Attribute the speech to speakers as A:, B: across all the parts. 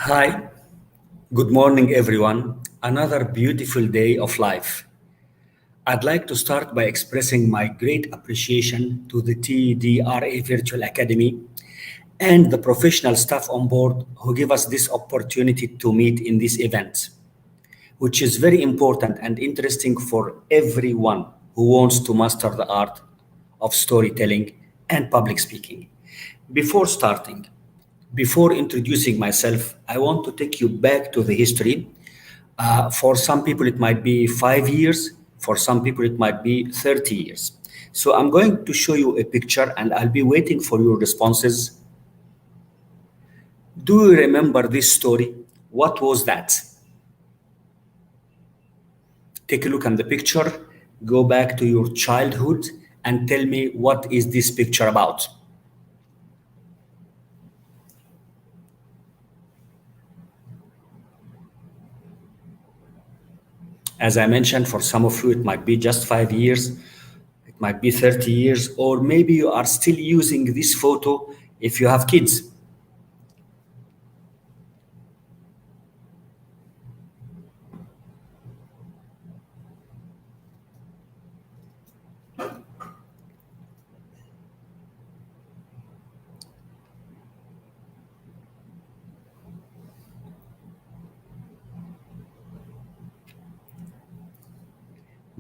A: Hi, good morning, everyone. Another beautiful day of life. I'd like to start by expressing my great appreciation to the TDRA Virtual Academy and the professional staff on board who give us this opportunity to meet in this event, which is very important and interesting for everyone who wants to master the art of storytelling and public speaking. Before starting, before introducing myself, I want to take you back to the history. For some people, it might be 5 years. For some people, it might be 30 years. So I'm going to show you a picture and I'll be waiting for your responses. Do you remember this story? What was that? Take a look at the picture, go back to your childhood and tell me what is this picture about. As I mentioned, for some of you, it might be just 5 years, it might be 30 years, or maybe you are still using this photo if you have kids.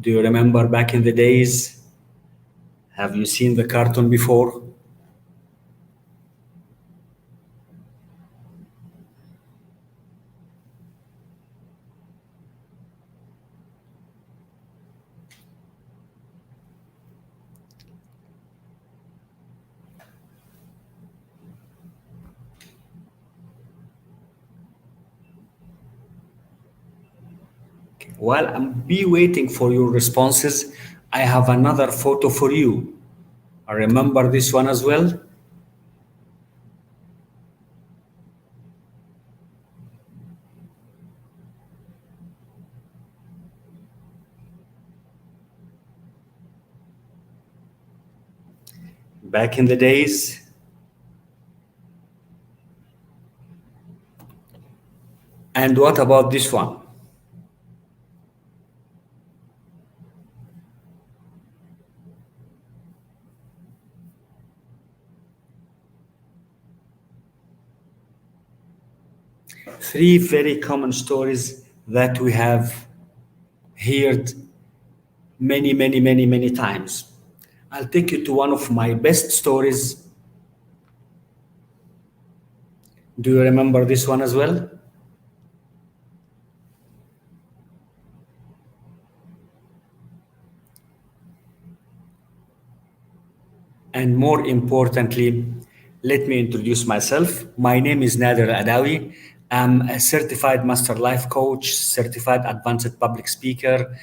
A: Do you remember back in the days? Have you seen the cartoon before? While I'm be waiting for your responses, I have another photo for you. Remember this one as well? Back in the days. And what about this one? Three very common stories that we have heard many times. I'll take you to one of my best stories. Do you remember this one as well? And more importantly, let me introduce myself. My name is Nader Adawi. I'm a certified master life coach, certified advanced public speaker,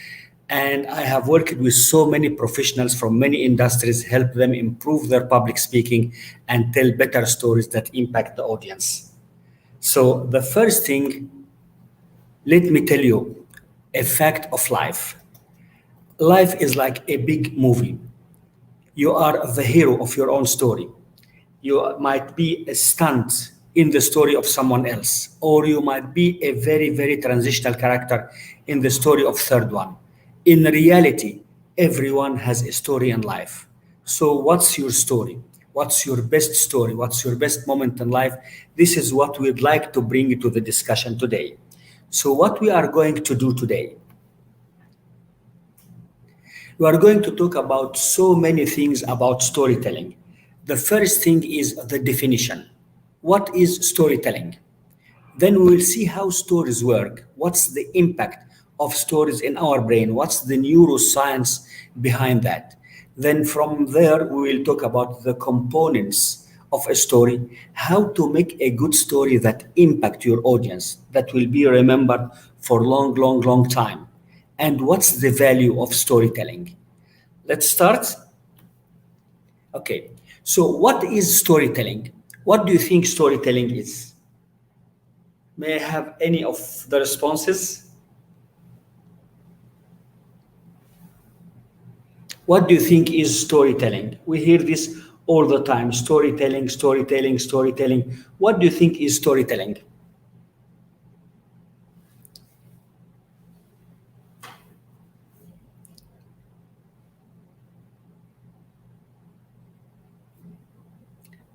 A: and I have worked with so many professionals from many industries, help them improve their public speaking and tell better stories that impact the audience. So the first thing, let me tell you a fact of life. Life is like a big movie. You are the hero of your own story. You might be a stunt in the story of someone else, or you might be a very transitional character in the story of third one. In reality, everyone has a story in life. So what's your story? What's your best story? What's your best moment in life? This is what we'd like to bring to the discussion today. So what we are going to do today, we are going to talk about so many things about storytelling. The first thing is the definition. What is storytelling? Then we will see how stories work. What's the impact of stories in our brain? What's the neuroscience behind that? Then from there, we will talk about the components of a story, how to make a good story that impact your audience, that will be remembered for long time. And what's the value of storytelling? Let's start. Okay, so what is storytelling? What do you think storytelling is? May I have any of the responses? What do you think is storytelling? We hear this all the time, storytelling. What do you think is storytelling?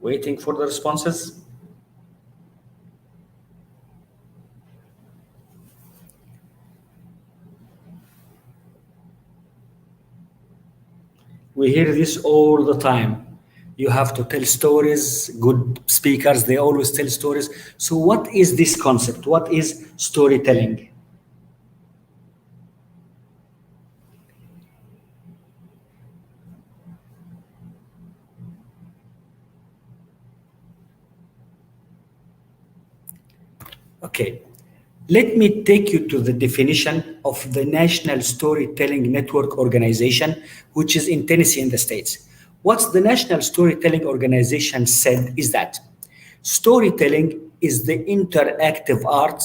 A: Waiting for the responses. We hear this all the time. You have to tell stories. Good speakers, they always tell stories. So, what is this concept? What is storytelling? Okay, let me take you to the definition of the National Storytelling Network Organization, which is in Tennessee in the States. What the National Storytelling Organization said is that storytelling is the interactive art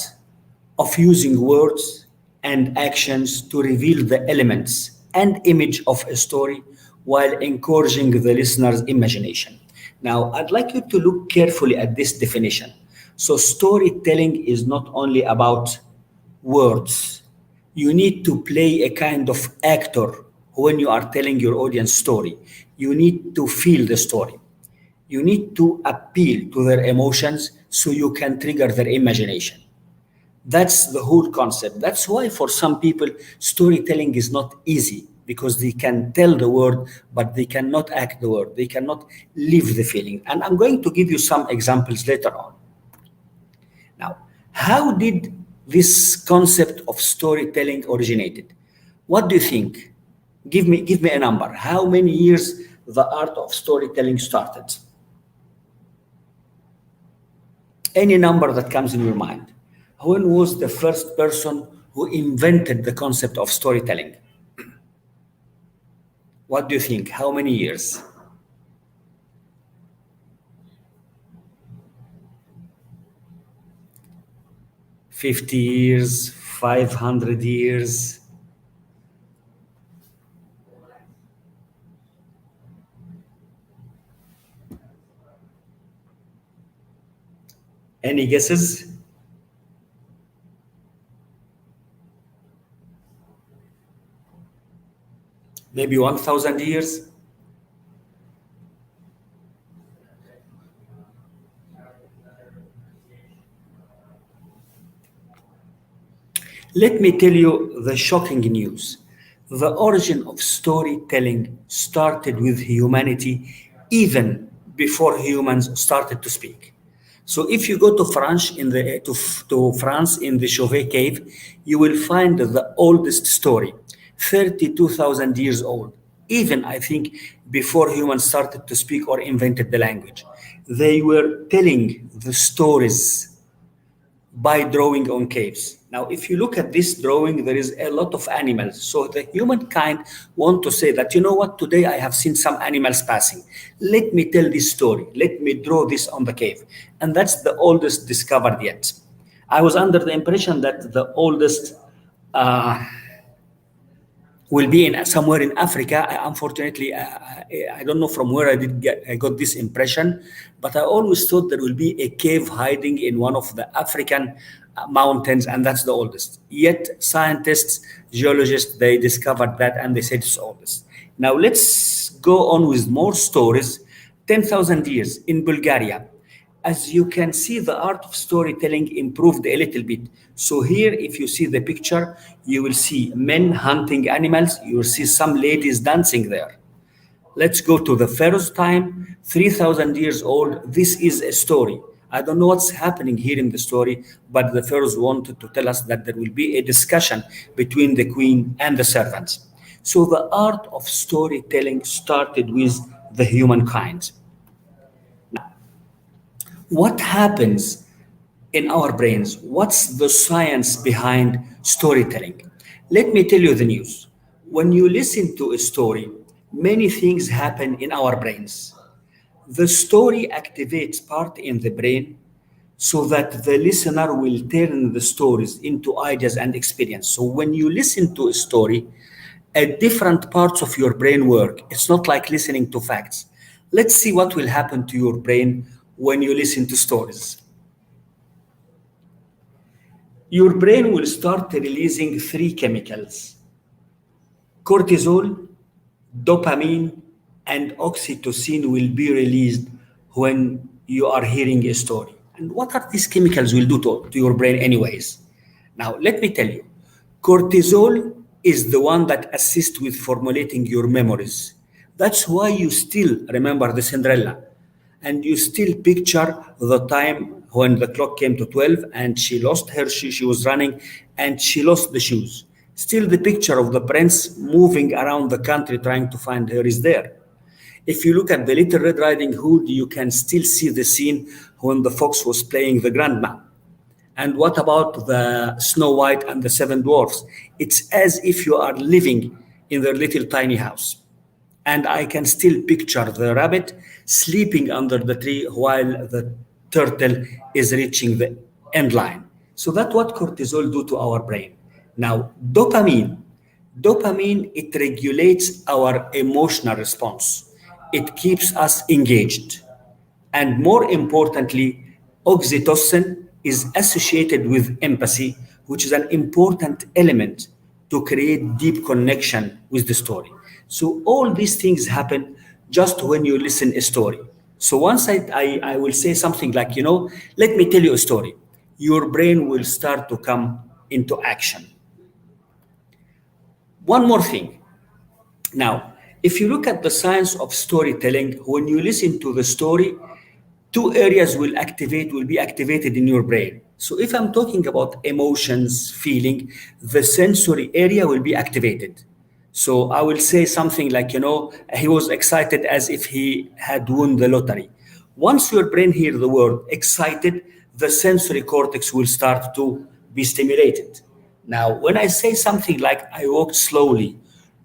A: of using words and actions to reveal the elements and image of a story while encouraging the listener's imagination. Now, I'd like you to look carefully at this definition. So, storytelling is not only about words. You need to play a kind of actor when you are telling your audience story. You need to feel the story. You need to appeal to their emotions so you can trigger their imagination. That's the whole concept. That's why for some people, storytelling is not easy because they can tell the word, but they cannot act the word. They cannot live the feeling. And I'm going to give you some examples later on. Now, how did this concept of storytelling originated? What do you think? Give me a number. How many years the art of storytelling started? Any number that comes in your mind. When was the first person who invented the concept of storytelling? What do you think? How many years? 50 years, 500 years? Any guesses? Maybe 1,000 years? Let me tell you the shocking news. The origin of storytelling started with humanity even before humans started to speak. So if you go to France to France in the Chauvet cave, you will find the oldest story, 32,000 years old. Even I think before humans started to speak or invented the language, they were telling the stories by drawing on caves. Now, if you look at this drawing, there is a lot of animals. So the humankind want to say that, you know what, today I have seen some animals passing. Let me tell this story. Let me draw this on the cave. And that's the oldest discovered yet. I was under the impression that the oldest uh, will be in somewhere in Africa. Unfortunately, I don't know from where I got this impression, but I always thought there will be a cave hiding in one of the African mountains, and that's the oldest. Yet scientists, geologists, they discovered that and they said it's oldest. Now let's go on with more stories. 10,000 years in Bulgaria. As you can see, the art of storytelling improved a little bit. So here, if you see the picture, you will see men hunting animals. You will see some ladies dancing there. Let's go to the Pharaoh's time, 3,000 years old. This is a story. I don't know what's happening here in the story, but the pharaohs wanted to tell us that there will be a discussion between the queen and the servants. So the art of storytelling started with the humankind. What happens in our brains? What's the science behind storytelling? Let me tell you the news. When you listen to a story, many things happen in our brains. The story activates part in the brain so that the listener will turn the stories into ideas and experience. So when you listen to a story, at different parts of your brain work. It's not like listening to facts. Let's see what will happen to your brain when you listen to stories. Your brain will start releasing three chemicals: cortisol, dopamine, and oxytocin will be released when you are hearing a story. And what are these chemicals will do to your brain anyways? Now, let me tell you, cortisol is the one that assists with formulating your memories. That's why you still remember the Cinderella and you still picture the time when the clock came to 12 and she lost her shoe, she was running and she lost the shoes. Still, the picture of the prince moving around the country trying to find her is there. If you look at the Little Red Riding Hood, you can still see the scene when the fox was playing the grandma. And what about the Snow White and the Seven Dwarfs? It's as if you are living in their little tiny house. And I can still picture the rabbit sleeping under the tree while the turtle is reaching the end line. So that's what cortisol do to our brain. Now, dopamine, it regulates our emotional response. It keeps us engaged. And more importantly, oxytocin is associated with empathy, which is an important element to create deep connection with the story. So all these things happen just when you listen a story. So once I will say something like, let me tell you a story, your brain will start to come into action. One more thing. Now, if you look at the science of storytelling, when you listen to the story, two areas will be activated in your brain. So if I'm talking about emotions, feeling, the sensory area will be activated. So I will say something like, he was excited as if he had won the lottery. Once your brain hears the word excited, the sensory cortex will start to be stimulated. Now, when I say something like I walked slowly,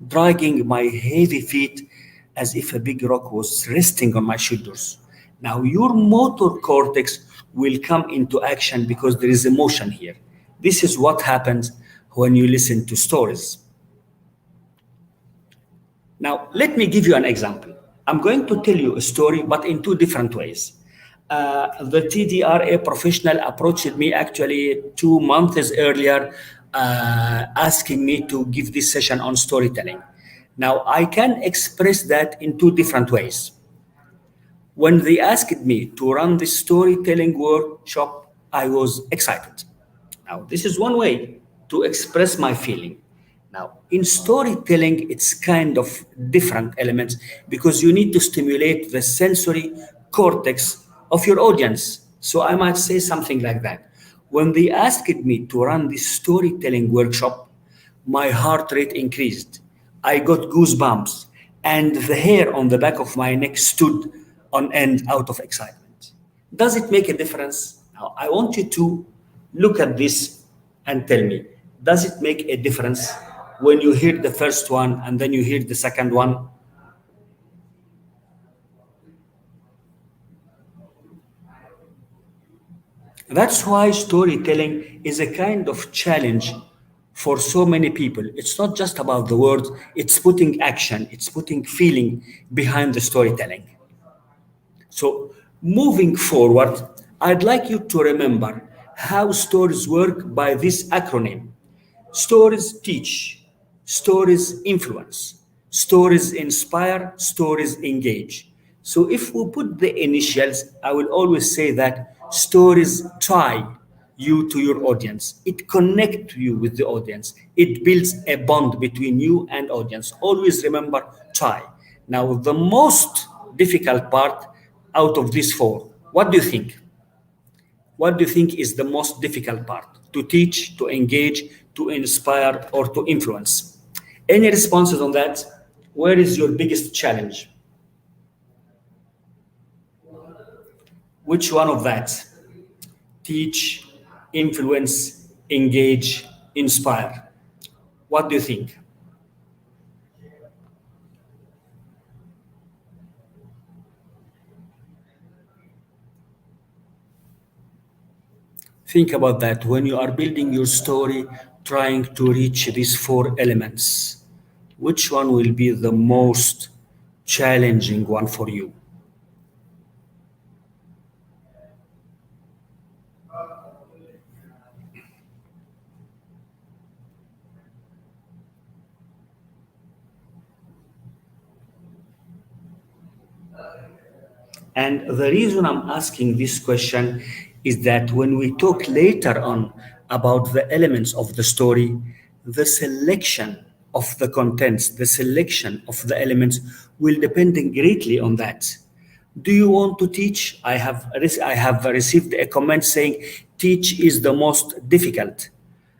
A: dragging my heavy feet as if a big rock was resting on my shoulders. Now, your motor cortex will come into action because there is emotion here. This is what happens when you listen to stories. Now, let me give you an example. I'm going to tell you a story, but in two different ways. The TDRA professional approached me actually 2 months earlier, asking me to give this session on storytelling. Now, I can express that in two different ways. When they asked me to run this storytelling workshop, I was excited. Now, this is one way to express my feeling. Now, in storytelling, it's kind of different elements because you need to stimulate the sensory cortex of your audience. So I might say something like that. When they asked me to run this storytelling workshop, my heart rate increased. I got goosebumps, and the hair on the back of my neck stood on end out of excitement. Does it make a difference? Now, I want you to look at this and tell me, does it make a difference when you hear the first one and then you hear the second one? That's why storytelling is a kind of challenge for so many people. It's not just about the words, it's putting action, it's putting feeling behind the storytelling. So, moving forward, I'd like you to remember how stories work by this acronym. Stories teach, stories influence, stories inspire, stories engage. So, if we put the initials, I will always say that stories tie you to your audience. It connects you with the audience. It builds a bond between you and audience. Always remember tie. Now, the most difficult part out of these four, what do you think? What do you think is the most difficult part? To teach, to engage, to inspire, or to influence? Any responses on that? Where is your biggest challenge? Which one of that? Teach, influence, engage, inspire. What do you think? Think about that when you are building your story, trying to reach these four elements. Which one will be the most challenging one for you? And the reason I'm asking this question is that when we talk later on about the elements of the story, the selection of the contents, the selection of the elements will depend greatly on that. Do you want to teach? I have received a comment saying teach is the most difficult.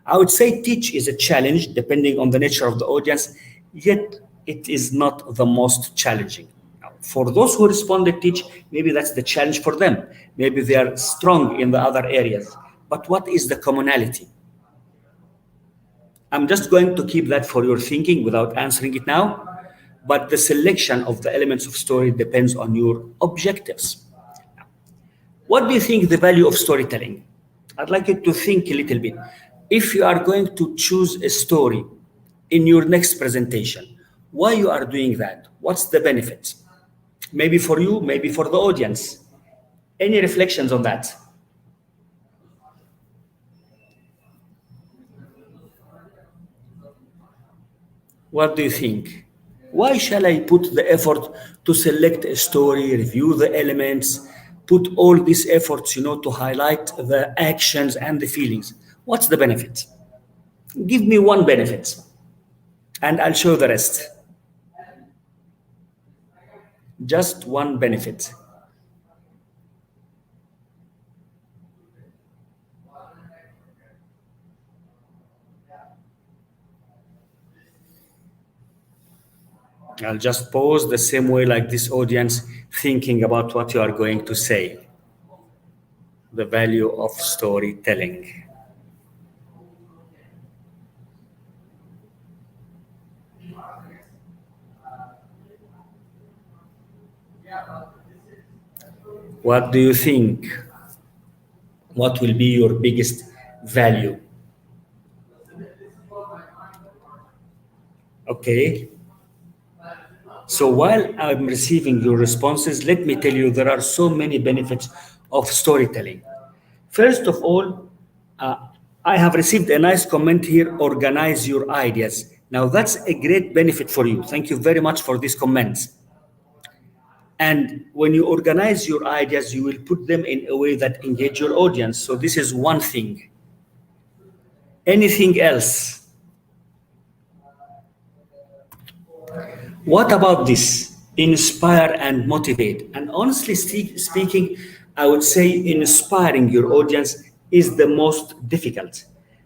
A: I would say teach is a challenge depending on the nature of the audience, yet it is not the most challenging. For those who responded teach, maybe that's the challenge for them. Maybe they are strong in the other areas. But what is the commonality? I'm just going to keep that for your thinking without answering it now. But the selection of the elements of story depends on your objectives. What do you think the value of storytelling? I'd like you to think a little bit. If you are going to choose a story in your next presentation, why you are doing that? What's the benefit? Maybe for you, maybe for the audience. Any reflections on that? What do you think? Why shall I put the effort to select a story, review the elements, put all these efforts, to highlight the actions and the feelings? What's the benefit? Give me one benefit, and I'll show the rest. Just one benefit. I'll just pause the same way like this audience thinking about what you are going to say. The value of storytelling. What do you think? What will be your biggest value? Okay. So while I'm receiving your responses, let me tell you there are so many benefits of storytelling. First of all, uh, I have received a nice comment here, organize your ideas. Now that's a great benefit for you. Thank you very much for these comments. And when you organize your ideas, you will put them in a way that engage your audience. So this is one thing. Anything else? What about this? Inspire and motivate. And honestly speaking, I would say inspiring your audience is the most difficult.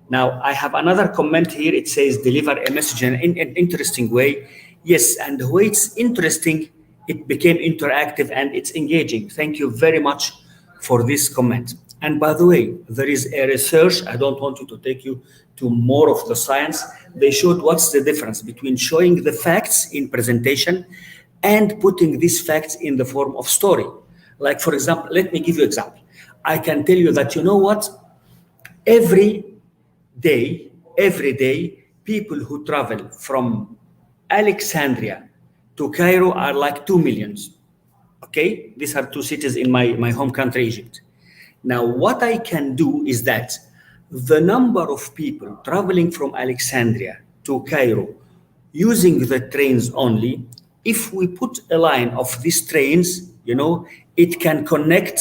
A: Now, I have another comment here. It says deliver a message in an interesting way. Yes, and the way it's interesting, it became interactive and it's engaging. Thank you very much for this comment. And by the way, there is a research, I don't want you to take you to more of the science. They showed what's the difference between showing the facts in presentation and putting these facts in the form of story. Like, for example, let me give you an example. I can tell you that, you know what? Every every day, people who travel from Alexandria to Cairo are like 2 millions. Okay? These are two cities in my home country, Egypt. Now, what I can do is that the number of people traveling from Alexandria to Cairo using the trains only, if we put a line of these trains, it can connect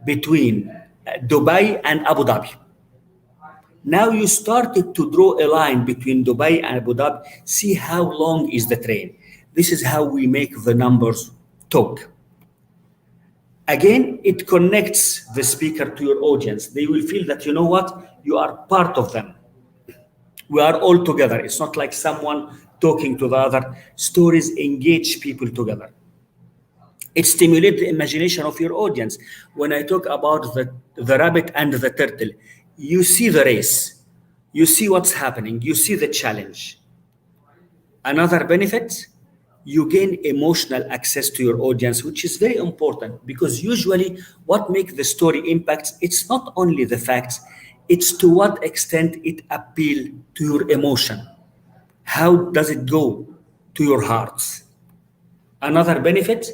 A: between Dubai and Abu Dhabi. Now you started to draw a line between Dubai and Abu Dhabi. See how long is the train. This is how we make the numbers talk. Again, it connects the speaker to your audience. They will feel that, you know what, you are part of them. We are all together. It's not like someone talking to the other. Stories engage people together. It stimulates the imagination of your audience. When I talk about the rabbit and the turtle, you see the race. You see what's happening. You see the challenge. Another benefit, you gain emotional access to your audience, which is very important because usually what makes the story impact, it's not only the facts, it's to what extent it appeals to your emotion. How does it go to your hearts? Another benefit,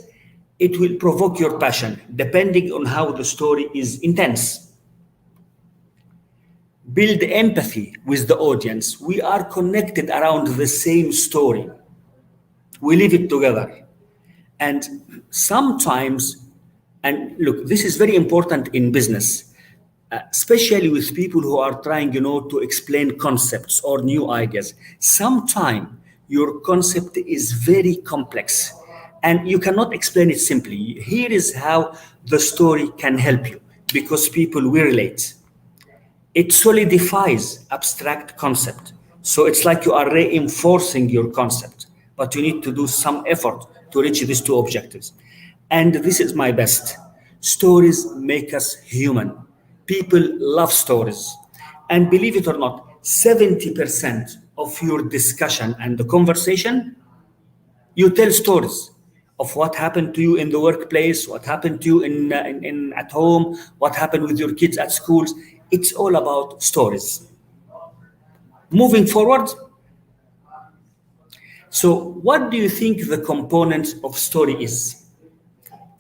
A: it will provoke your passion depending on how the story is intense. Build empathy with the audience. We are connected around the same story. We live it together. And sometimes And look, this is very important in business, especially with people who are trying, to explain concepts or new ideas. Sometimes your concept is very complex and you cannot explain it simply. Here is how the story can help you because people will relate. It solidifies abstract concept. So it's like you are reinforcing your concept, but you need to do some effort to reach these two objectives. And this is my best. Stories make us human. People love stories. And believe it or not, 70% of your discussion and the conversation, you tell stories of what happened to you in the workplace, what happened to you in at home, what happened with your kids at schools. It's all about stories. Moving forward, so what do you think the components of story is?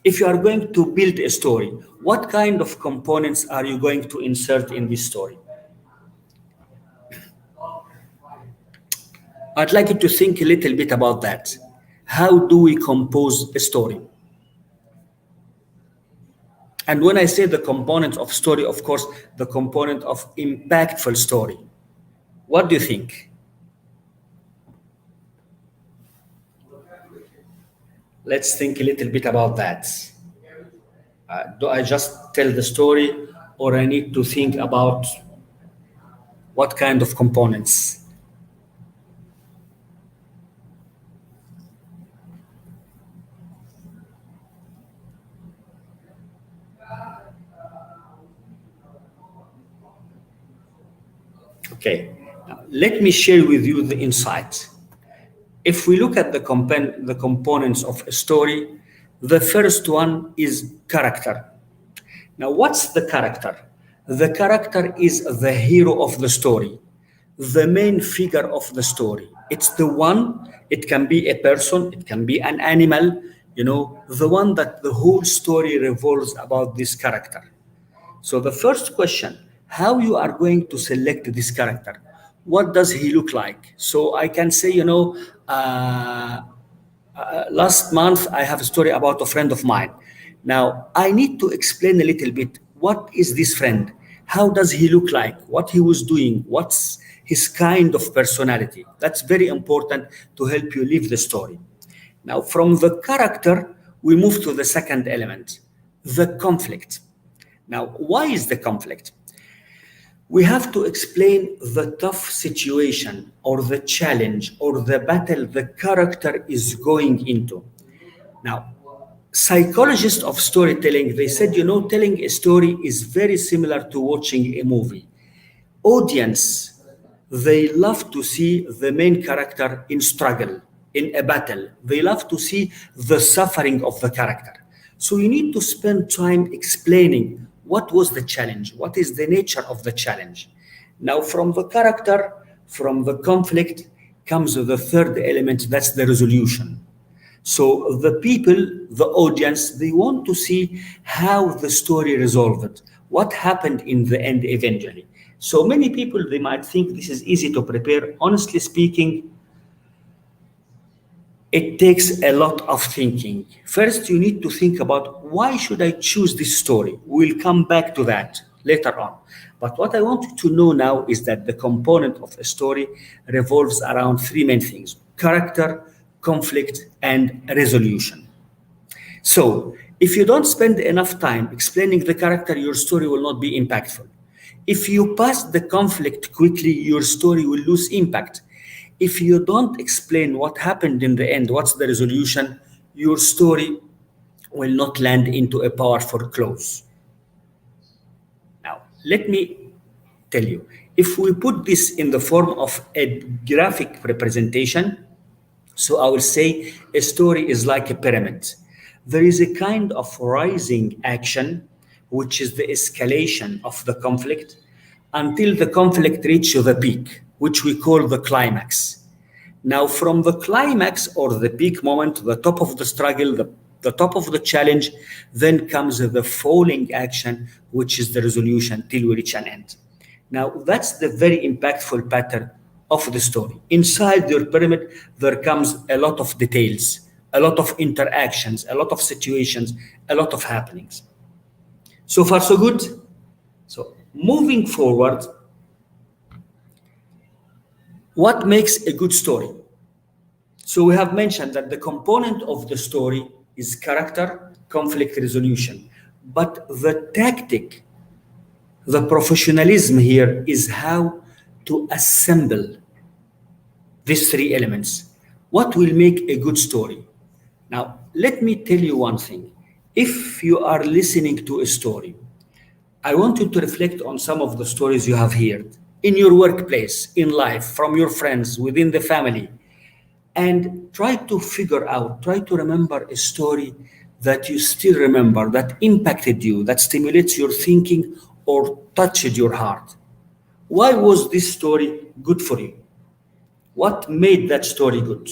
A: If you are going to build a story, what kind of components are you going to insert in this story? I'd like you to think a little bit about that. How do we compose a story? And when I say the component of story, of course, the component of impactful story. What do you think? Let's think a little bit about that. Do I just tell the story or I need to think about what kind of components? Okay, now, let me share with you the insight. If we look at the components of a story, the first one is character. Now, what's the character? The character is the hero of the story, the main figure of the story. It's the one, it can be a person, it can be an animal, the one that the whole story revolves about this character. So the first question, how you are going to select this character? What does he look like? So I can say, last month I have a story about a friend of mine. Now I need to explain a little bit. What is this friend? How does he look like? What he was doing? What's his kind of personality? That's very important to help you live the story. Now, from the character, we move to the second element, the conflict. Now, why is the conflict? We have to explain the tough situation or the challenge or the battle the character is going into. Now, psychologists of storytelling, they said, telling a story is very similar to watching a movie. Audience, they love to see the main character in struggle, in a battle. They love to see the suffering of the character. So you need to spend time explaining what was the challenge, what is the nature of the challenge. Now, from the character, from the conflict, comes the third element, that's the resolution. So the people, the audience, they want to see how the story resolved, what happened in the end eventually. So many people, they might think this is easy to prepare. Honestly speaking, it takes a lot of thinking. First, you need to think about why should I choose this story? We'll come back to that later on. But what I want you to know now is that the component of a story revolves around three main things: character, conflict, and resolution. So, if you don't spend enough time explaining the character, your story will not be impactful. If you pass the conflict quickly, your story will lose impact. If you don't explain what happened in the end, what's the resolution, your story will not land into a powerful close. Now, let me tell you, if we put this in the form of a graphic representation, so I will say a story is like a pyramid. There is a kind of rising action, which is the escalation of the conflict, until the conflict reaches the peak, which we call the climax. Now, from the climax or the peak moment, the top of the struggle, the top of the challenge, then comes the falling action, which is the resolution till we reach an end. Now, that's the very impactful pattern of the story. Inside your pyramid, there comes a lot of details. a lot of interactions, a lot of situations, a lot of happenings. So far, so good. So moving forward, what makes a good story? So we have mentioned that the component of the story is character, conflict resolution. But the tactic, the professionalism here is how to assemble these three elements. What will make a good story? Now, let me tell you one thing. If you are listening to a story, I want you to reflect on some of the stories you have heard in your workplace, in life, from your friends, within the family, and try to figure out, try to remember a story that you still remember, that impacted you, that stimulates your thinking or touched your heart. Why was this story good for you? What made that story good?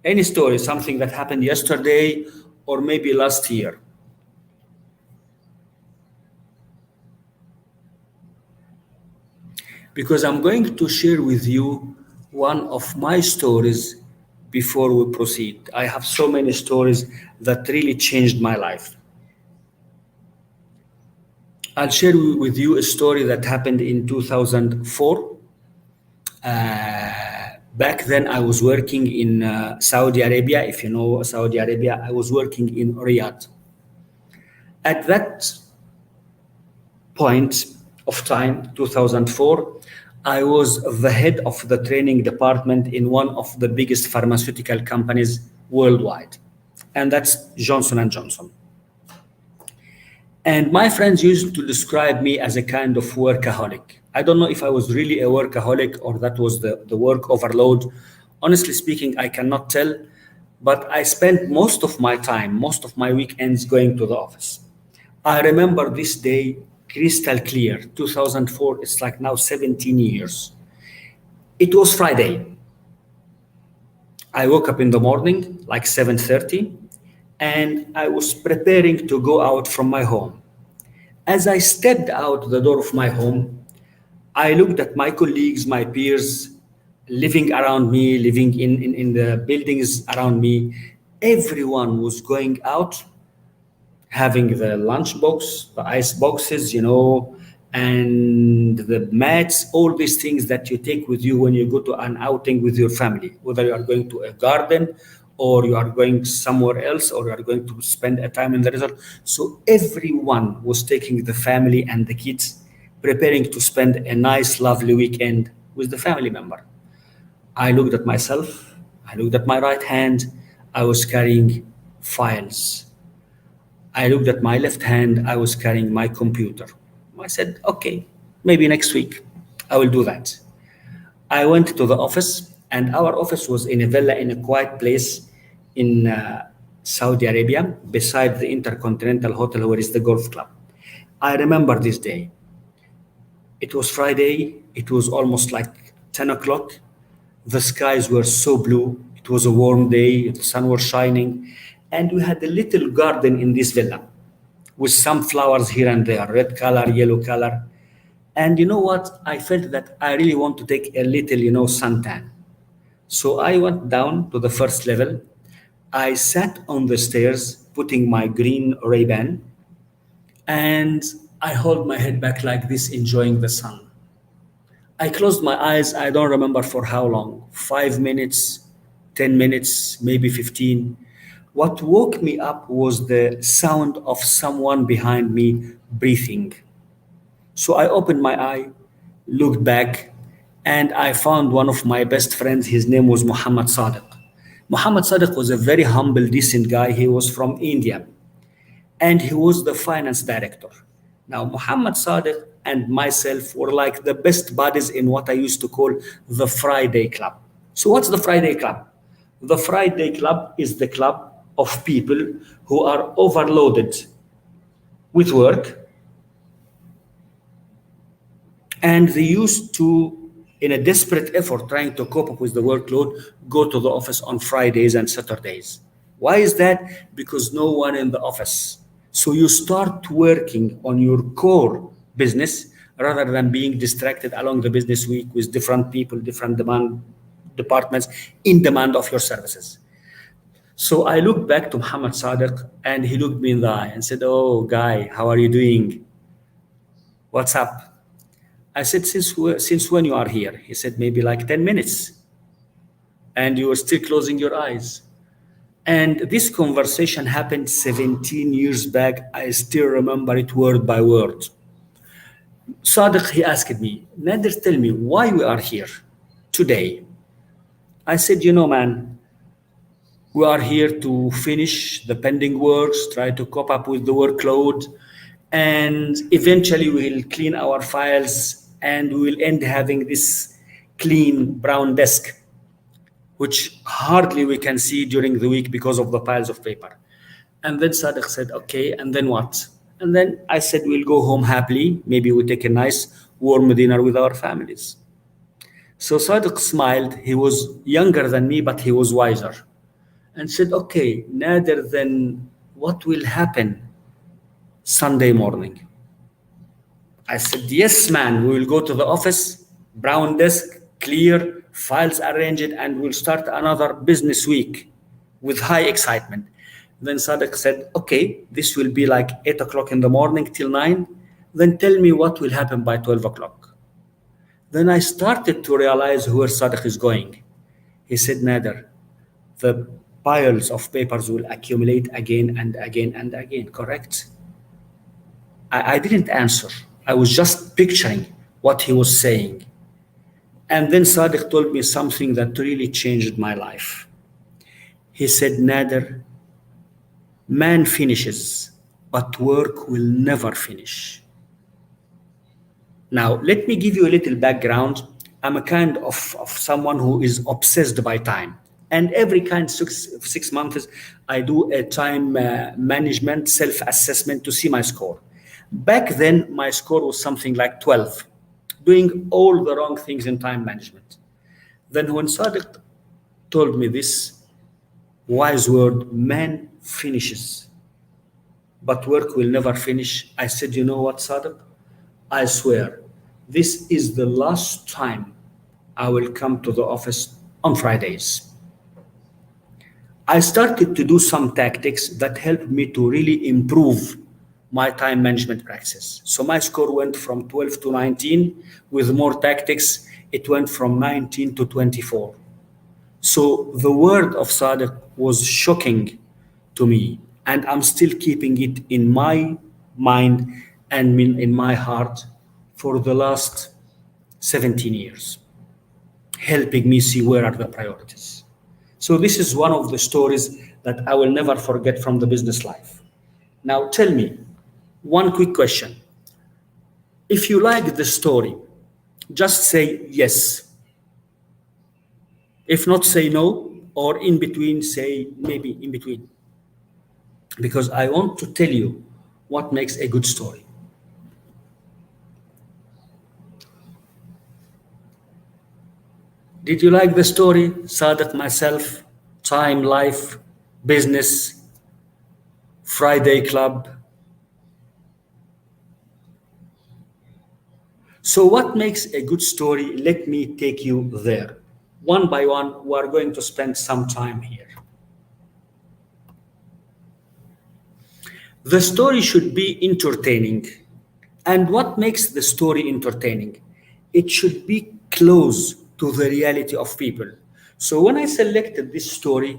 A: Any story, something that happened yesterday or maybe last year. Because I'm going to share with you one of my stories before we proceed. I have so many stories that really changed my life. I'll share with you a story that happened in 2004. Back then, I was working in Saudi Arabia. If you know Saudi Arabia, I was working in Riyadh. At that point of time, 2004, I was the head of the training department in one of the biggest pharmaceutical companies worldwide, and that's Johnson and Johnson. And my friends used to describe me as a kind of workaholic. I don't know if I was really a workaholic or that was the work overload. Honestly speaking, I cannot tell, but I spent most of my time, most of my weekends going to the office. I remember this day crystal clear, 2004, it's like now 17 years. It was Friday. I woke up in the morning, like 7:30, and I was preparing to go out from my home. As I stepped out the door of my home, I looked at my colleagues, my peers, living around me, living in the buildings around me. Everyone was going out, having the lunch box, the ice boxes, and the mats, all these things that you take with you when you go to an outing with your family, whether you are going to a garden or you are going somewhere else or you are going to spend a time in the resort. So everyone was taking the family and the kids, preparing to spend a nice, lovely weekend with the family member. I looked at myself, I looked at my right hand, I was carrying files. I looked at my left hand, I was carrying my computer. I said, okay, maybe next week I will do that. I went to the office, and our office was in a villa in a quiet place in Saudi Arabia, beside the Intercontinental Hotel, where is the golf club. I remember this day. It was Friday, it was almost like 10 o'clock. The skies were so blue. It was a warm day, the sun was shining, and we had a little garden in this villa with some flowers here and there, red color, yellow color. And you know what? I felt that I really want to take a little, suntan. So I went down to the first level. I sat on the stairs, putting my green Ray-Ban, and I hold my head back like this, enjoying the sun. I closed my eyes, I don't remember for how long, 5 minutes, 10 minutes, maybe 15. What woke me up was the sound of someone behind me breathing. So I opened my eye, looked back, and I found one of my best friends. His name was Muhammad Sadiq. Muhammad Sadiq was a very humble, decent guy. He was from India, and he was the finance director. Now, Muhammad Sadiq and myself were like the best buddies in what I used to call the Friday Club. So, what's the Friday Club? The Friday Club is the club of people who are overloaded with work, and they used to, in a desperate effort trying to cope up with the workload, go to the office on Fridays and Saturdays. Why is that? Because no one in the office. So you start working on your core business rather than being distracted along the business week with different people, different demand departments in demand of your services. So I looked back to Muhammad Sadiq and he looked me in the eye and said, "Oh, guy, how are you doing? What's up?" I said, since when you are here?" He said, "Maybe like 10 minutes. And you were still closing your eyes." And this conversation happened 17 years back. I still remember it word by word. Sadiq, he asked me, "Nader, tell me why we are here today." I said, man, we are here to finish the pending works, try to cope up with the workload, and eventually we'll clean our files and we will end having this clean brown desk, which hardly we can see during the week because of the piles of paper. And then Sadiq said, "Okay, and then what?" And then I said, "We'll go home happily. Maybe we'll take a nice warm dinner with our families." So Sadiq smiled. He was younger than me, but he was wiser. And said, "Okay, Nader, then what will happen Sunday morning?" I said, "Yes, man, we will go to the office, brown desk, clear, files arranged, and we'll start another business week with high excitement." Then Sadiq said, "Okay, this will be like 8 o'clock in the morning till 9. Then tell me what will happen by 12 o'clock." Then I started to realize where Sadiq is going. He said, "Nader, the piles of papers will accumulate again and again and again, correct?" I didn't answer. I was just picturing what he was saying. And then Sadiq told me something that really changed my life. He said, "Nader, man finishes, but work will never finish." Now, let me give you a little background. I'm a kind of someone who is obsessed by time. And every kind 6 months, I do a time management self-assessment to see my score. Back then, my score was something like 12, doing all the wrong things in time management. Then when Sadiq told me this wise word, "Man finishes, but work will never finish," I said, "You know what, Sadiq? I swear, this is the last time I will come to the office on Fridays." I started to do some tactics that helped me to really improve my time management practices. So my score went from 12 to 19. With more tactics, it went from 19 to 24. So the word of Sadiq was shocking to me, and I'm still keeping it in my mind and in my heart for the last 17 years, helping me see where are the priorities. So this is one of the stories that I will never forget from the business life. Now tell me, one quick question. If you like the story, just say yes. If not, say no, or in between, say maybe in between. Because I want to tell you what makes a good story. Did you like the story? Sadiq, myself, time, life, business, Friday club. So what makes a good story? Let me take you there. One by one, we are going to spend some time here. The story should be entertaining. And what makes the story entertaining? It should be close to the reality of people. So when I selected this story,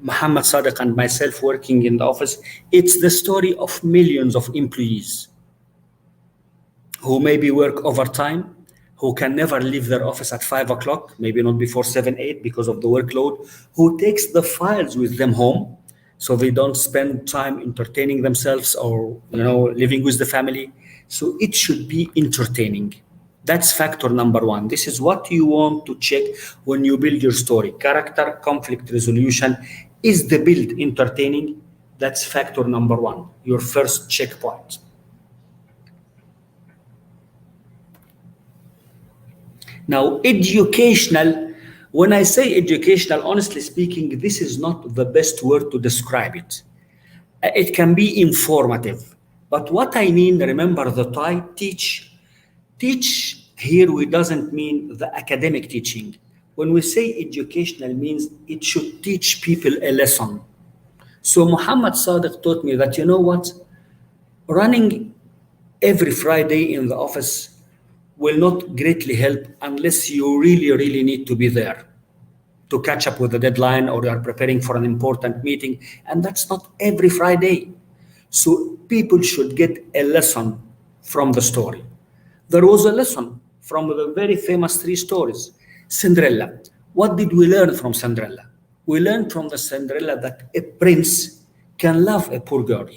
A: Muhammad Sadiq and myself working in the office, it's the story of millions of employees who maybe work overtime, who can never leave their office at 5 o'clock, maybe not before 7, 8 because of the workload, who takes the files with them home so they don't spend time entertaining themselves or living with the family. So it should be entertaining. That's factor number one. This is what you want to check when you build your story. Character, conflict resolution. Is the build entertaining? That's factor number one, your first checkpoint. Now, educational, when I say educational, honestly speaking, this is not the best word to describe it. It can be informative. But what I mean, remember the tie, teach, Teach here we doesn't mean the academic teaching. When we say educational means it should teach people a lesson. So Muhammad Sadiq taught me that, you know what, running every Friday in the office will not greatly help unless you really, really need to be there to catch up with the deadline or you are preparing for an important meeting. And that's not every Friday. So people should get a lesson from the story. There was a lesson from the very famous three stories. Cinderella. What did we learn from Cinderella? We learned from the Cinderella that a prince can love a poor girl.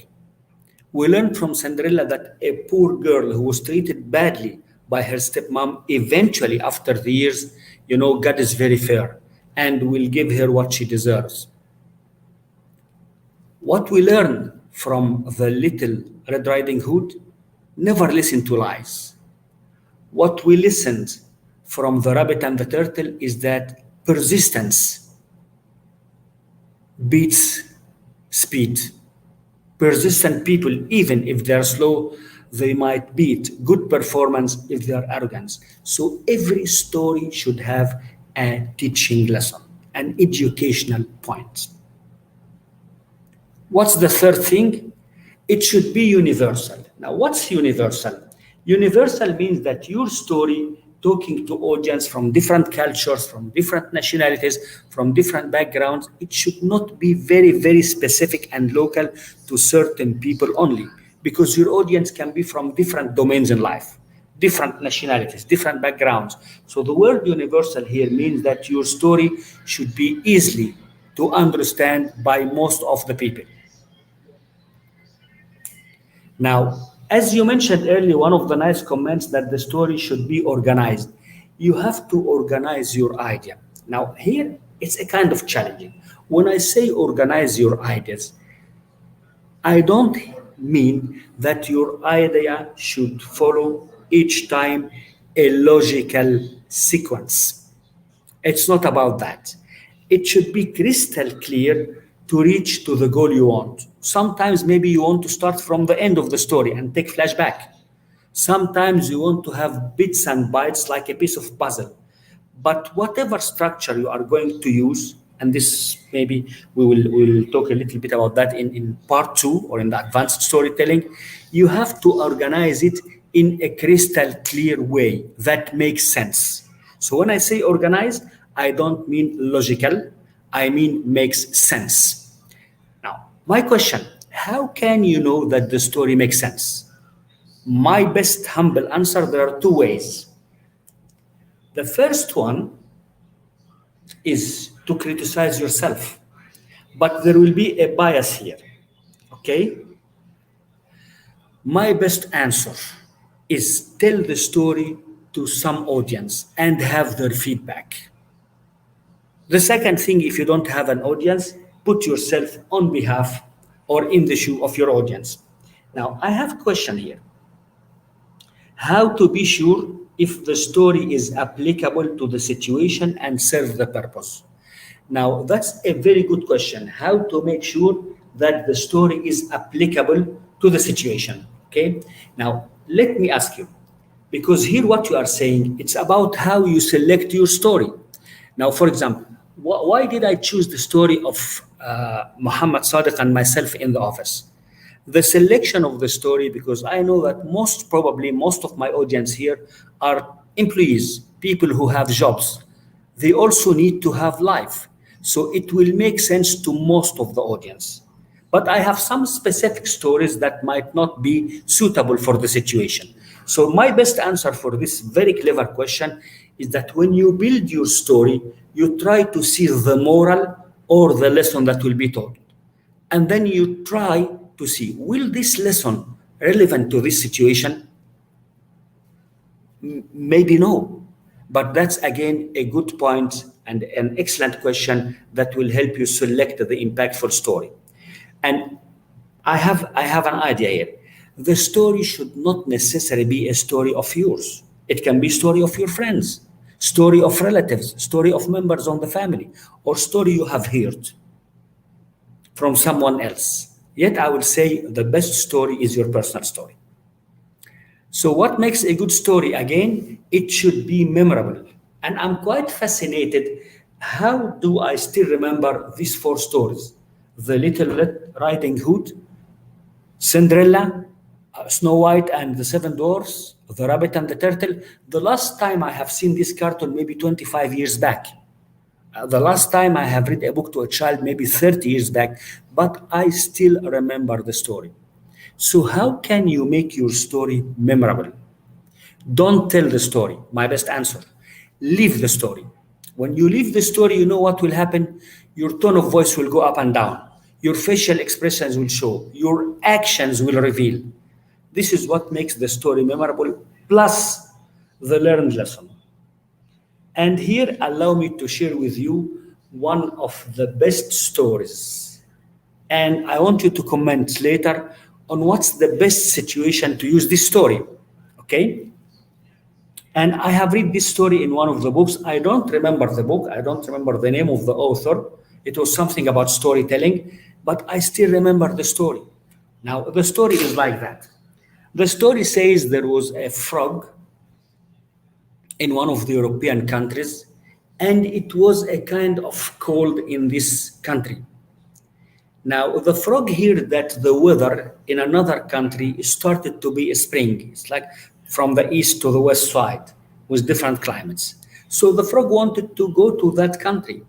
A: We learned from Cinderella that a poor girl who was treated badly by her stepmom, eventually, after the years, God is very fair and will give her what she deserves. What we learn from the little Red Riding Hood, never listen to lies. What we listened from the rabbit and the turtle is that persistence beats speed. Persistent people, even if they're slow, they might beat good performance if they are arrogant. So every story should have a teaching lesson, an educational point. What's the third thing? It should be universal. Now, what's universal? Universal means that your story talking to audience from different cultures, from different nationalities, from different backgrounds, it should not be very, very specific and local to certain people only, because your audience can be from different domains in life, different nationalities, different backgrounds. So the word universal here means that your story should be easily to understand by most of the people. Now, as you mentioned earlier, one of the nice comments that the story should be organized. You have to organize your idea. Now, here it's a kind of challenging. When I say organize your ideas, I don't mean that your idea should follow each time a logical sequence. It's not about that. It should be crystal clear to reach to the goal you want. Sometimes maybe you want to start from the end of the story and take flashback. Sometimes you want to have bits and bytes like a piece of puzzle. But whatever structure you are going to use, and this maybe we will talk a little bit about that in part two or in the advanced storytelling, you have to organize it in a crystal clear way that makes sense. So when I say organize, I don't mean logical, I mean makes sense. Now, my question, how can you know that the story makes sense? My best humble answer, there are two ways. The first one is to criticize yourself, but there will be a bias here, okay? My best answer is tell the story to some audience and have their feedback. The second thing, if you don't have an audience, put yourself on behalf or in the shoe of your audience. Now, I have a question here. How to be sure if the story is applicable to the situation and serve the purpose? Now, that's a very good question. How to make sure that the story is applicable to the situation? Okay. Now, let me ask you, because here what you are saying, it's about how you select your story. Now, for example, why did I choose the story of Muhammad Sadiq and myself in the office? The selection of the story, because I know that most probably most of my audience here are employees, people who have jobs. They also need to have life. So it will make sense to most of the audience. But I have some specific stories that might not be suitable for the situation. So my best answer for this very clever question is that when you build your story, you try to see the moral or the lesson that will be taught. And then you try to see, will this lesson relevant to this situation? Maybe no. But that's again a good point and an excellent question that will help you select the impactful story. And I have an idea here. The story should not necessarily be a story of yours. It can be story of your friends, story of relatives, story of members of the family, or story you have heard from someone else. Yet I will say the best story is your personal story. So, what makes a good story? Again, it should be memorable. And I'm quite fascinated. How do I still remember these four stories? The Little Red Riding Hood, Cinderella, Snow White and the Seven Dwarfs, The Rabbit and the Turtle. The last time I have seen this cartoon, maybe 25 years back. The last time I have read a book to a child, maybe 30 years back, but I still remember the story. So, how can you make your story memorable? Don't tell the story. My best answer. Leave the story. When you leave the story, you know what will happen? Your tone of voice will go up and down. Your facial expressions will show. Your actions will reveal. This is what makes the story memorable, plus the learned lesson. And here, allow me to share with you one of the best stories. And I want you to comment later on what's the best situation to use this story. Okay? And I have read this story in one of the books. I don't remember the book. I don't remember the name of the author. It was something about storytelling, but I still remember the story. Now, the story is like that. The story says there was a frog in one of the European countries, and it was a kind of cold in this country. Now, the frog heard that the weather in another country started to be a spring. It's like from the east to the west side with different climates. So the frog wanted to go to that country.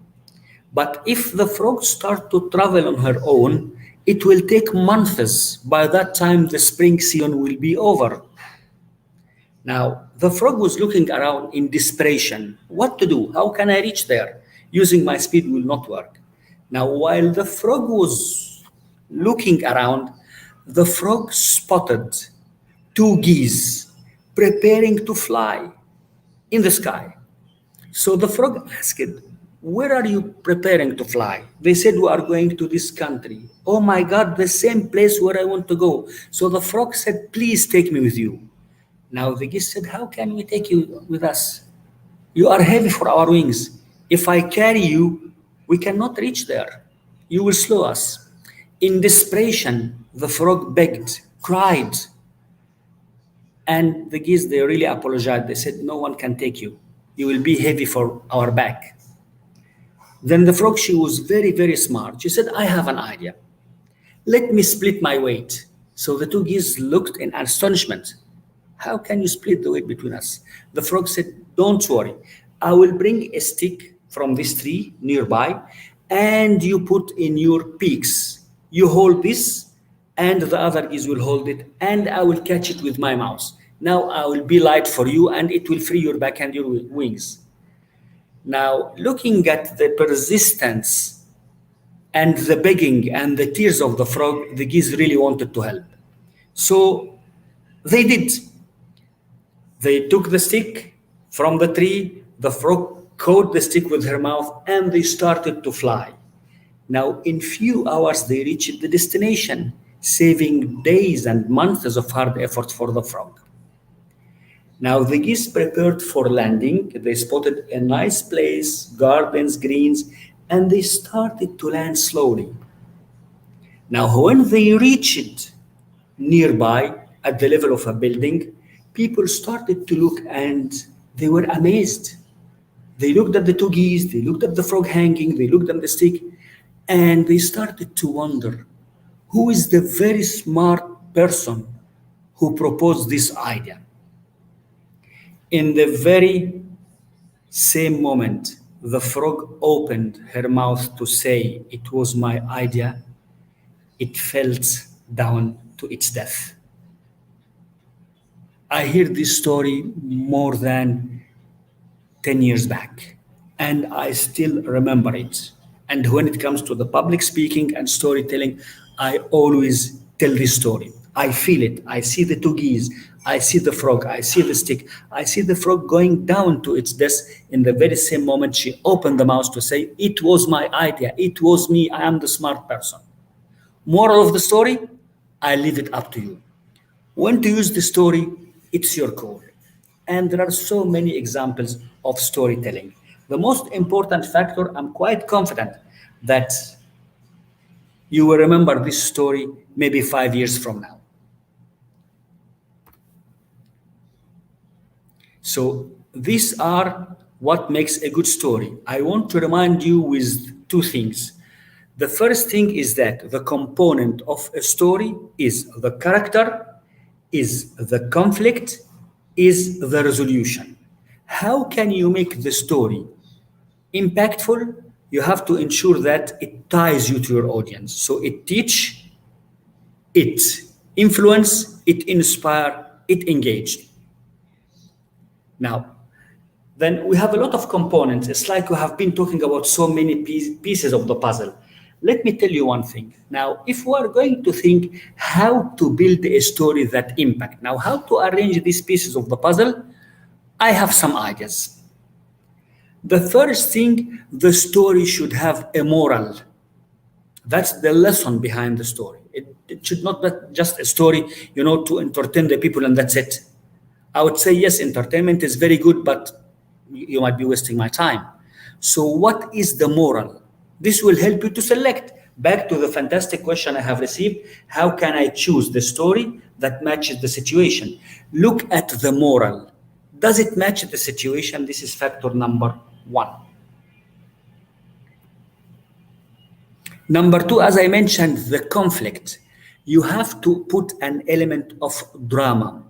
A: But if the frog start to travel on her own, it will take months. By that time, the spring season will be over. Now, the frog was looking around in desperation. What to do? How can I reach there? Using my speed will not work. Now, while the frog was looking around, the frog spotted two geese preparing to fly in the sky. So the frog asked, "Where are you preparing to fly?" They said, "We are going to this country." "Oh my God, the same place where I want to go." So the frog said, "Please take me with you." Now the geese said, "How can we take you with us? You are heavy for our wings. If I carry you, we cannot reach there. You will slow us." In desperation, the frog begged, cried, and the geese, they really apologized. They said, "No one can take you. You will be heavy for our back." Then the frog, she was very, very smart. She said, "I have an idea. Let me split my weight." So the two geese looked in astonishment. "How can you split the weight between us?" The frog said, "Don't worry. I will bring a stick from this tree nearby, and you put in your beaks. You hold this, and the other geese will hold it, and I will catch it with my mouth. Now I will be light for you, and it will free your back and your wings." Now, looking at the persistence and the begging and the tears of the frog, the geese really wanted to help. So they did. They took the stick from the tree, the frog caught the stick with her mouth, and they started to fly. Now, in few hours, they reached the destination, saving days and months of hard effort for the frog. Now, the geese prepared for landing. They spotted a nice place, gardens, greens, and they started to land slowly. Now, when they reached nearby at the level of a building, people started to look and they were amazed. They looked at the two geese, they looked at the frog hanging, they looked at the stick, and they started to wonder, who is the very smart person who proposed this idea? In the very same moment, the frog opened her mouth to say it was my idea. It fell down to its death. I heard this story more than 10 years back, and I still remember it. And when it comes to the public speaking and storytelling, I always tell this story. I feel it. I see the two geese. I see the frog. I see the stick. I see the frog going down to its death. In the very same moment, she opened the mouth to say, "It was my idea. It was me. I am the smart person." Moral of the story, I leave it up to you. When to use the story, it's your call. And there are so many examples of storytelling. The most important factor, I'm quite confident that you will remember this story maybe 5 years from now. So these are what makes a good story. I want to remind you with two things. The first thing is that the component of a story is the character, is the conflict, is the resolution. How can you make the story impactful? You have to ensure that it ties you to your audience. So it teach, it influence, it inspire, it engage. Now, then we have a lot of components. It's like we have been talking about so many pieces of the puzzle. Let me tell you one thing. Now, if we are going to think how to build a story that impact, now how to arrange these pieces of the puzzle, I have some ideas. The first thing, the story should have a moral. That's the lesson behind the story. It should not be just a story, to entertain the people and that's it. I would say, yes, entertainment is very good, but you might be wasting my time. So what is the moral? This will help you to select. Back to the fantastic question I have received, how can I choose the story that matches the situation? Look at the moral. Does it match the situation? This is factor number one. Number two, as I mentioned, the conflict. You have to put an element of drama.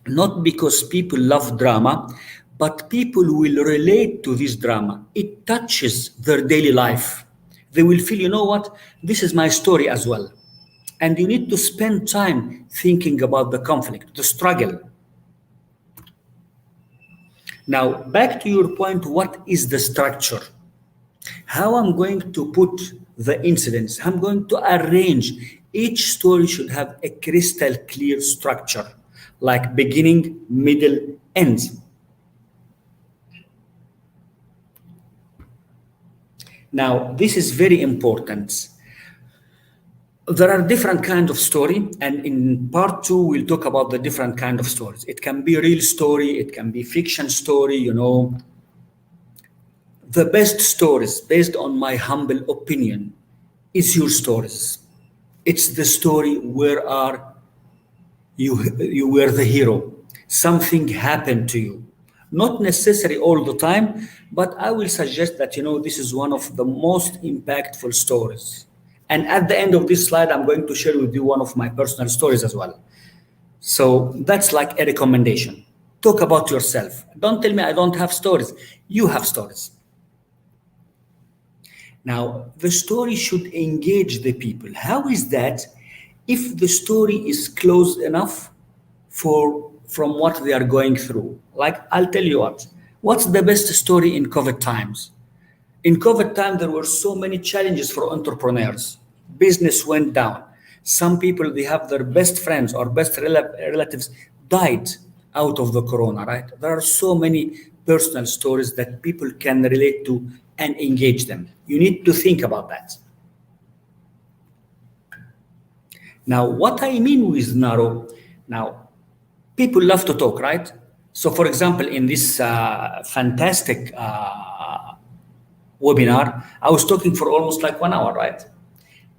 A: Not because people love drama, but people will relate to this drama. It touches their daily life. They will feel, you know what, this is my story as well. And you need to spend time thinking about the conflict, the struggle. Now, back to your point, what is the structure? How I'm going to put the incidents, I'm going to arrange. Each story should have a crystal clear structure, like beginning, middle, end. Now, this is very important. There are different kinds of story, and in part two, we'll talk about the different kind of stories. It can be a real story, it can be fiction story, The best stories, based on my humble opinion, is your stories. It's the story where you were the hero. Something happened to you. Not necessary all the time, but I will suggest that, this is one of the most impactful stories. And at the end of this slide, I'm going to share with you one of my personal stories as well. So that's like a recommendation. Talk about yourself. Don't tell me I don't have stories. You have stories. Now, the story should engage the people. How is that? If the story is close enough from what they are going through. Like, I'll tell you what's the best story in COVID times? In COVID time, there were so many challenges for entrepreneurs. Business went down. Some people, they have their best friends or best relatives died out of the corona, right? There are so many personal stories that people can relate to and engage them. You need to think about that. Now, what I mean with narrow, now, people love to talk, right? So, for example, in this fantastic webinar, I was talking for almost like 1 hour, right?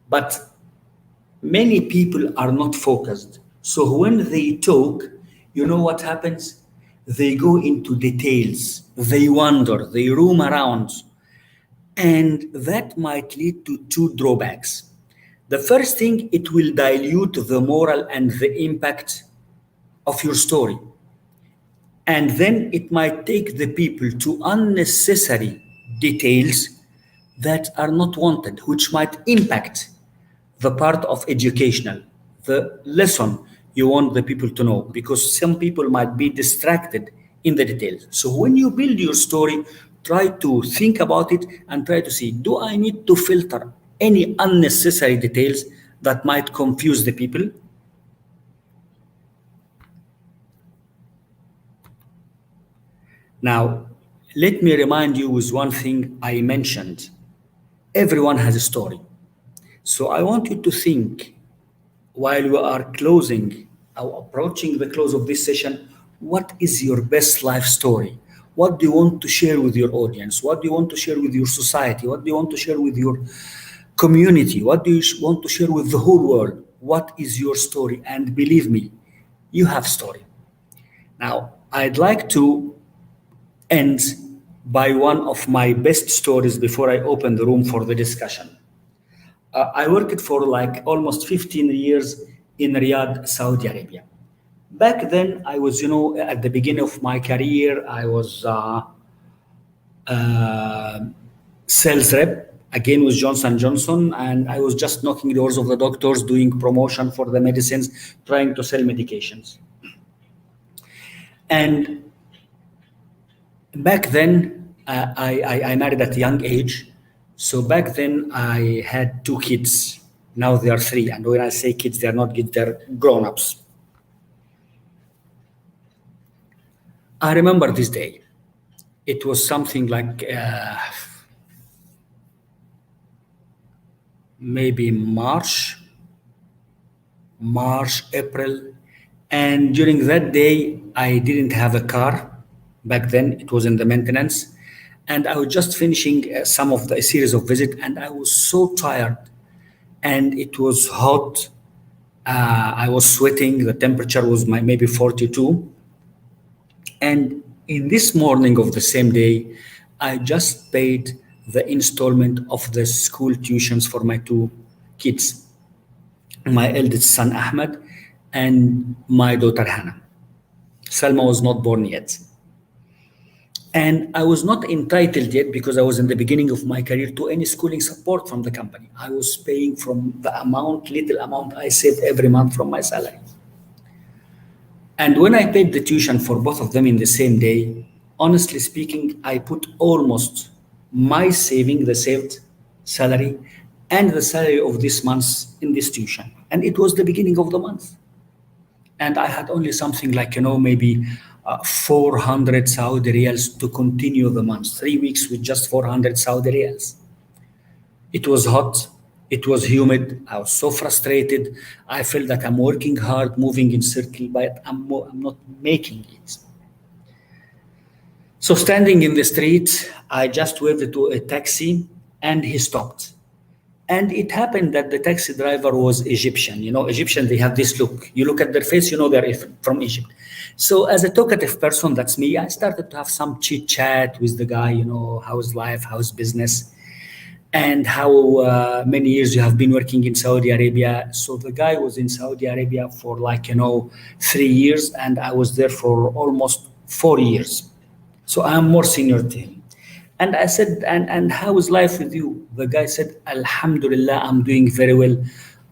A: But many people are not focused. So when they talk, you know what happens? They go into details, they wander, they roam around. And that might lead to two drawbacks. The first thing, it will dilute the moral and the impact of your story. And then it might take the people to unnecessary details that are not wanted, which might impact the part of educational, the lesson you want the people to know, because some people might be distracted in the details. So when you build your story, try to think about it and try to see, do I need to filter any unnecessary details that might confuse the people? Now, let me remind you with one thing I mentioned. Everyone has a story. So I want you to think, while we are closing, or approaching the close of this session, what is your best life story? What do you want to share with your audience? What do you want to share with your society? What do you want to share with your community? What do you want to share with the whole world? What is your story? And believe me, you have story. Now, I'd like to end by one of my best stories before I open the room for the discussion. I worked for like almost 15 years in Riyadh, Saudi Arabia. Back then, I was, at the beginning of my career, I was uh, sales rep again with Johnson Johnson, and I was just knocking doors of the doctors, doing promotion for the medicines, trying to sell medications. And back then, I married at a young age. So back then, I had two kids. Now they are three. And when I say kids, they are not kids, they're grown ups. I remember this day. It was something like maybe March, April. And during that day, I didn't have a car. Back then, it was in the maintenance. And I was just finishing some of the series of visit, and I was so tired. And it was hot. I was sweating. The temperature was maybe 42. And in this morning of the same day, I just paid the installment of the school tuitions for my two kids, my eldest son Ahmed and my daughter Hannah. Salma was not born yet. And I was not entitled yet because I was in the beginning of my career to any schooling support from the company. I was paying from the little amount I saved every month from my salary. And when I paid the tuition for both of them in the same day, honestly speaking, I put almost my saving, the saved salary, and the salary of this month in this tuition. And it was the beginning of the month. And I had only something like, maybe 400 Saudi riyals to continue the month, 3 weeks with just 400 Saudi riyals. It was hot. It was humid. I was so frustrated. I felt that I'm working hard, moving in circle, but I'm not making it. So standing in the street, I just waved to a taxi and he stopped. And it happened that the taxi driver was Egyptian. Egyptian, they have this look. You look at their face, they're from Egypt. So as a talkative person, that's me, I started to have some chit chat with the guy, how's life, how's business, and how many years you have been working in Saudi Arabia. So the guy was in Saudi Arabia for 3 years, and I was there for almost 4 years. So I'm more senior to him. And I said, and how is life with you? The guy said, Alhamdulillah, I'm doing very well.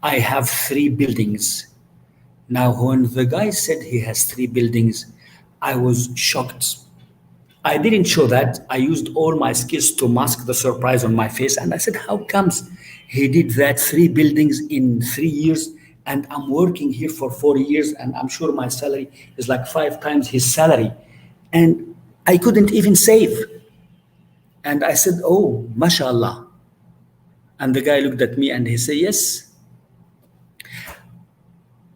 A: I have 3 buildings. Now, when the guy said he has 3 buildings, I was shocked. I didn't show that. I used all my skills to mask the surprise on my face. And I said, how comes he did that 3 buildings in 3 years? And I'm working here for 4 years, and I'm sure my salary is like 5 times his salary. And I couldn't even save. And I said, oh, mashallah. And the guy looked at me and he said, yes,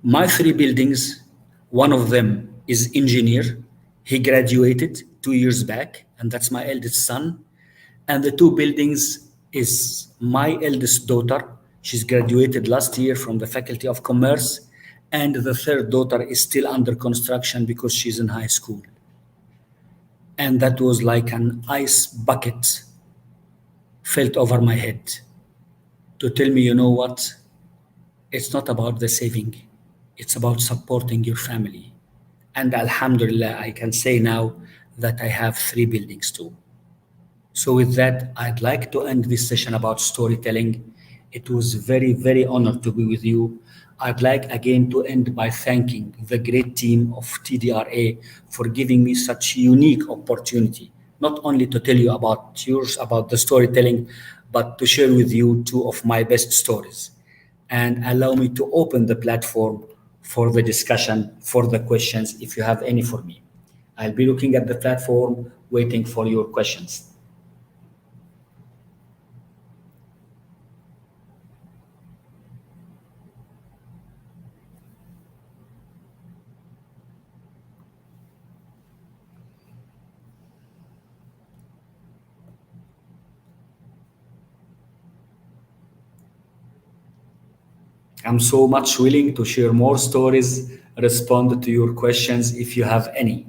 A: my 3 buildings, one of them is engineer. He graduated 2 years back, and that's my eldest son. And the 2 buildings is my eldest daughter. She's graduated last year from the Faculty of Commerce. And the third daughter is still under construction because she's in high school. And that was like an ice bucket felt over my head to tell me, you know what? It's not about the saving. It's about supporting your family. And Alhamdulillah, I can say now that I have 3 buildings too. So with that, I'd like to end this session about storytelling. It was very, very honored to be with you. I'd like again to end by thanking the great team of TDRA for giving me such unique opportunity, not only to tell you about the storytelling, but to share with you 2 of my best stories. And allow me to open the platform for the discussion, for the questions, if you have any for me. I'll be looking at the platform, waiting for your questions. I'm so much willing to share more stories, respond to your questions if you have any.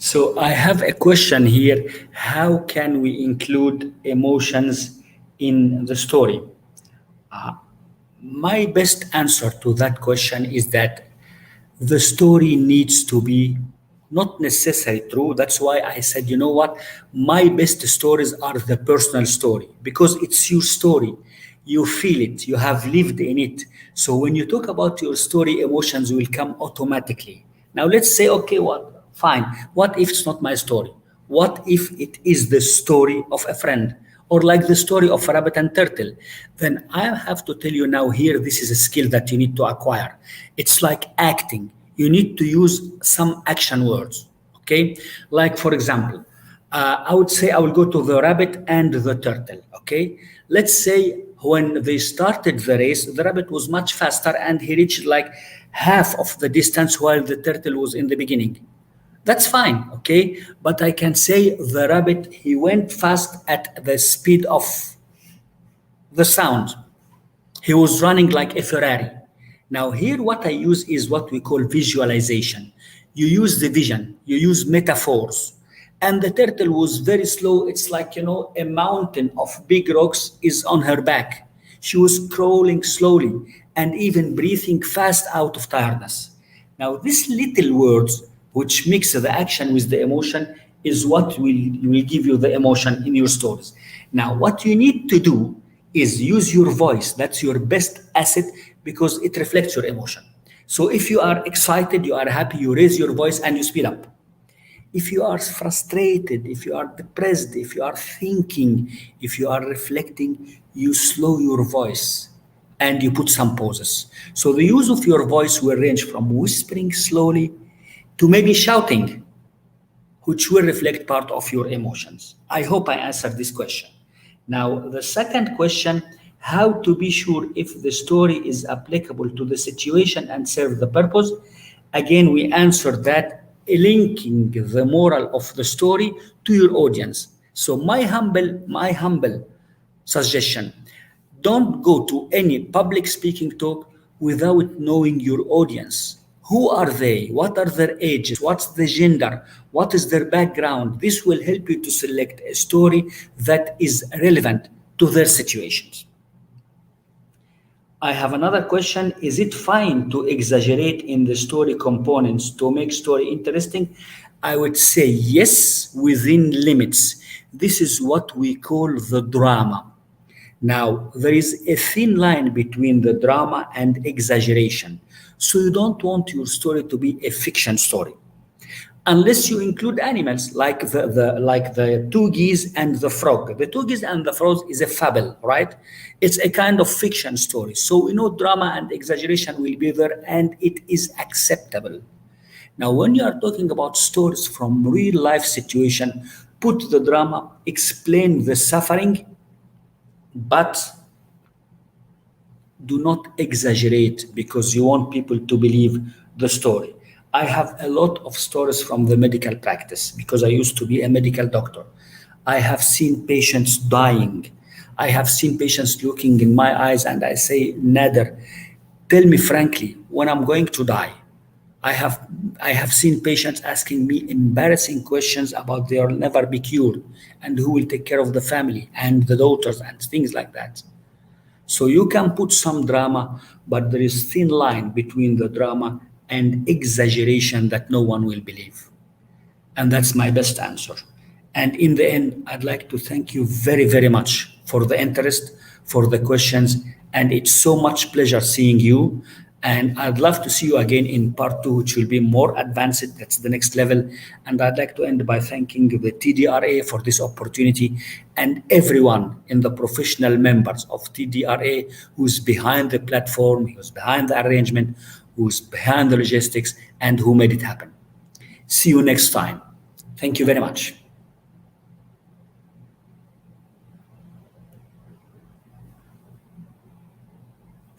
A: So I have a question here. How can we include emotions in the story? My best answer to that question is that the story needs to be not necessarily true. That's why I said, you know what? My best stories are the personal story because it's your story. You feel it, you have lived in it. So when you talk about your story, emotions will come automatically. Now let's say, okay, what? Fine. What if it's not my story? What if it is the story of a friend? Or like the story of rabbit and turtle, then I have to tell you now here, this is a skill that you need to acquire. It's like acting. You need to use some action words, okay? Like for example, I would say I will go to the rabbit and the turtle, okay? Let's say when they started the race, the rabbit was much faster and he reached like half of the distance while the turtle was in the beginning. That's fine, okay? But I can say the rabbit, he went fast at the speed of the sound. He was running like a Ferrari. Now, here, what I use is what we call visualization. You use the vision, you use metaphors. And the turtle was very slow. It's like, a mountain of big rocks is on her back. She was crawling slowly and even breathing fast out of tiredness. Now, these little words, which mix the action with the emotion, is what will give you the emotion in your stories. Now, what you need to do is use your voice. That's your best asset because it reflects your emotion. So if you are excited, you are happy, you raise your voice and you speed up. If you are frustrated, if you are depressed, if you are thinking, if you are reflecting, you slow your voice and you put some pauses. So the use of your voice will range from whispering slowly to maybe shouting, which will reflect part of your emotions. I hope I answered this question. Now, the second question, how to be sure if the story is applicable to the situation and serve the purpose? Again, we answered that linking the moral of the story to your audience. So my humble suggestion, don't go to any public speaking talk without knowing your audience. Who are they? What are their ages? What's the gender? What is their background? This will help you to select a story that is relevant to their situations. I have another question. Is it fine to exaggerate in the story components to make story interesting? I would say yes, within limits. This is what we call the drama. Now, there is a thin line between the drama and exaggeration. So you don't want your story to be a fiction story unless you include animals like the two geese and the frog. The two geese and the frog is a fable, right? It's a kind of fiction story. So we know drama and exaggeration will be there and it is acceptable. Now, when you are talking about stories from real life situation, put the drama, explain the suffering, but do not exaggerate because you want people to believe the story. I have a lot of stories from the medical practice because I used to be a medical doctor. I have seen patients dying. I have seen patients looking in my eyes and I say, Nader, tell me frankly, when I'm going to die, I have I have seen patients asking me embarrassing questions about they'll never be cured and who will take care of the family and the daughters and things like that. So you can put some drama, but there is thin line between the drama and exaggeration that no one will believe. And that's my best answer. And in the end, I'd like to thank you very, very much for the interest, for the questions, and it's so much pleasure seeing you. And I'd love to see you again in part two, which will be more advanced. That's the next level. And I'd like to end by thanking the TDRA for this opportunity and everyone in the professional members of TDRA who's behind the platform, who's behind the arrangement, who's behind the logistics, and who made it happen. See you next time. Thank you very much.